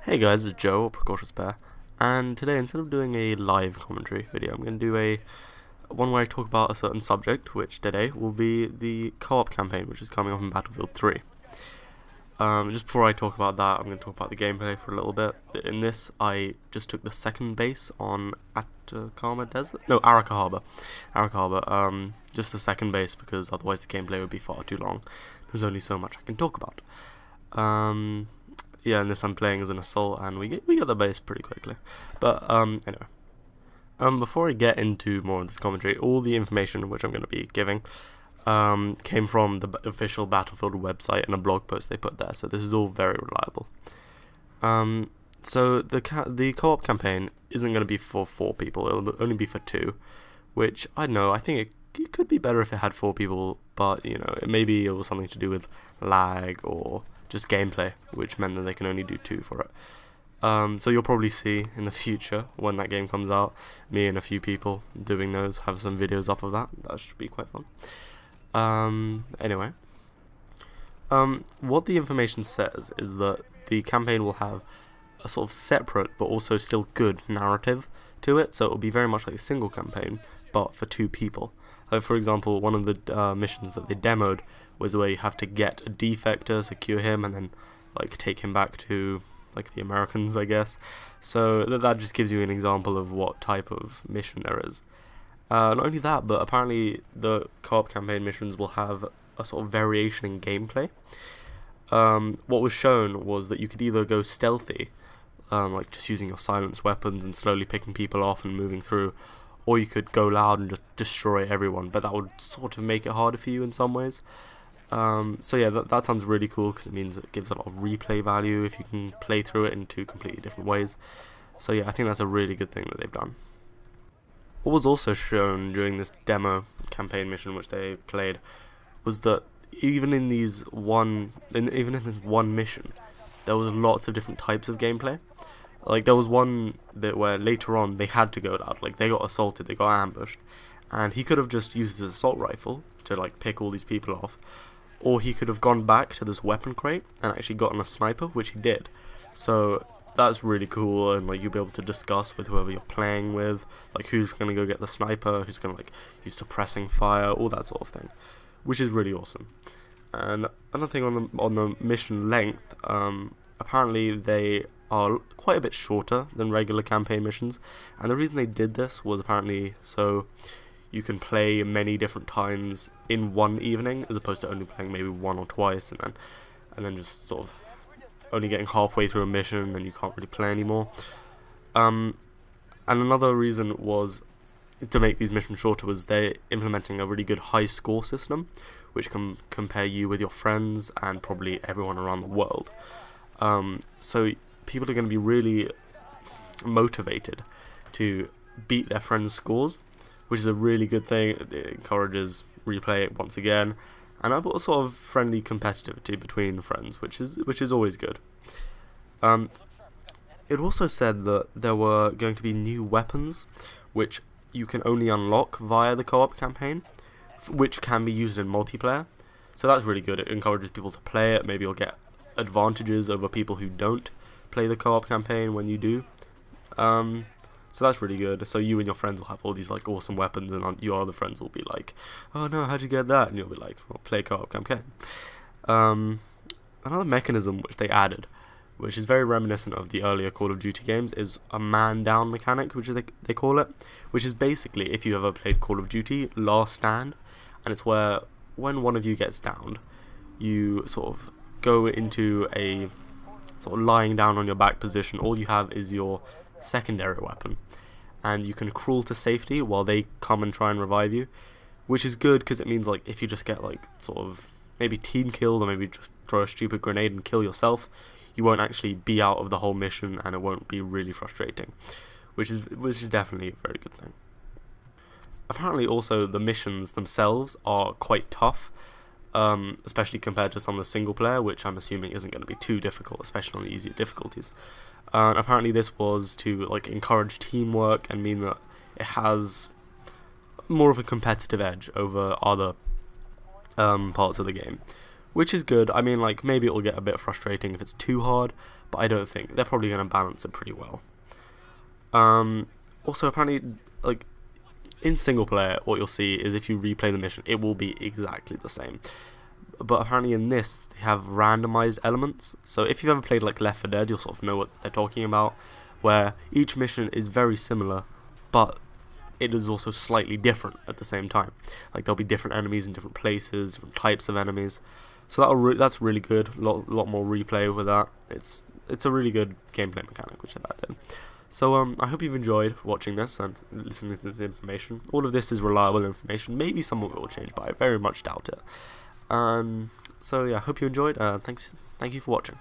Hey guys, it's Joe, or PrecautiousPear, and today instead of doing a live commentary video, I'm going to do one where I talk about a certain subject, which today will be the co-op campaign, which is coming up in Battlefield 3. Just before I talk about that, I'm going to talk about the gameplay for a little bit. In this, I just took the second base on Atacama Desert? No, Arica Harbour. Just the second base, because otherwise the gameplay would be far too long. There's only so much I can talk about. Yeah, in this I'm playing as an assault, and we get the base pretty quickly. But anyway, before I get into more of this commentary, all the information which I'm going to be giving came from the official Battlefield website and a blog post they put there. So this is all very reliable. So the co-op campaign isn't going to be for 4 people; it'll only be for 2, which I don't know. I think it could be better if it had 4 people, but you know, maybe it was something to do with lag or just gameplay, which meant that they can only do 2 for it. So you'll probably see in the future, when that game comes out, me and a few people doing those, have some videos up of that. That should be quite fun. Anyway, what the information says is that the campaign will have a sort of separate but also still good narrative to it, so it will be very much like a single campaign, but for 2 people. For example, one of the missions that they demoed was where you have to get a defector, secure him, and then like take him back to like the Americans, I guess. So that just gives you an example of what type of mission there is. Not only that, but apparently the co-op campaign missions will have a sort of variation in gameplay. What was shown was that you could either go stealthy, like just using your silenced weapons and slowly picking people off and moving through, or you could go loud and just destroy everyone, but that would sort of make it harder for you in some ways. So yeah, that sounds really cool, because it means it gives a lot of replay value if you can play through it in 2 completely different ways. So yeah, I think that's a really good thing that they've done. What was also shown during this demo campaign mission which they played was that even in this one mission, there was lots of different types of gameplay. Like, there was one bit where later on they had to go loud, like they got assaulted, they got ambushed, and he could have just used his assault rifle to like pick all these people off, or he could have gone back to this weapon crate and actually gotten a sniper, which he did. So that's really cool, and like you'll be able to discuss with whoever you're playing with, like who's going to go get the sniper, who's going to like use suppressing fire, all that sort of thing, which is really awesome. And another thing on the mission length, apparently they are quite a bit shorter than regular campaign missions, and the reason they did this was apparently so you can play many different times in one evening, as opposed to only playing maybe 1 or twice, and then just sort of only getting halfway through a mission and you can't really play anymore. And another reason was to make these missions shorter was they're implementing a really good high score system, which can compare you with your friends and probably everyone around the world. So people are going to be really motivated to beat their friends' scores, which is a really good thing. It encourages replay it once again, and a sort of friendly competitivity between friends, which is always good. It also said that there were going to be new weapons, which you can only unlock via the co-op campaign, which can be used in multiplayer. So that's really good. It encourages people to play it. Maybe you'll get advantages over people who don't play the co-op campaign when you do. So that's really good. So you and your friends will have all these like awesome weapons, and your other friends will be like, "Oh no, how'd you get that?" And you'll be like, "Well, play co-op campaign." Another mechanism which they added, which is very reminiscent of the earlier Call of Duty games, is a man-down mechanic, which they call it, which is basically, if you ever played Call of Duty, Last Stand, and it's where when one of you gets downed, you sort of go into a sort of lying down on your back position. All you have is your secondary weapon, and you can crawl to safety while they come and try and revive you, which is good because it means like if you just get like sort of maybe team killed, or maybe just throw a stupid grenade and kill yourself, you won't actually be out of the whole mission, and it won't be really frustrating, which is definitely a very good thing. Apparently also the missions themselves are quite tough, especially compared to some of the single player, which I'm assuming isn't going to be too difficult, especially on the easier difficulties. Apparently this was to like encourage teamwork and mean that it has more of a competitive edge over other parts of the game, which is good. I mean, like, maybe it'll get a bit frustrating if it's too hard, but I don't think. They're probably going to balance it pretty well. Also, apparently, like, in single player, what you'll see is if you replay the mission, it will be exactly the same. But apparently in this, they have randomized elements. So if you've ever played like Left 4 Dead, you'll sort of know what they're talking about, where each mission is very similar, but it is also slightly different at the same time. Like, there'll be different enemies in different places, different types of enemies. So that's really good. A lot more replay with that. It's a really good gameplay mechanic which they've added. So I hope you've enjoyed watching this and listening to this information. All of this is reliable information. Maybe some of it will change, but I very much doubt it. So yeah, hope you enjoyed. Thank you for watching.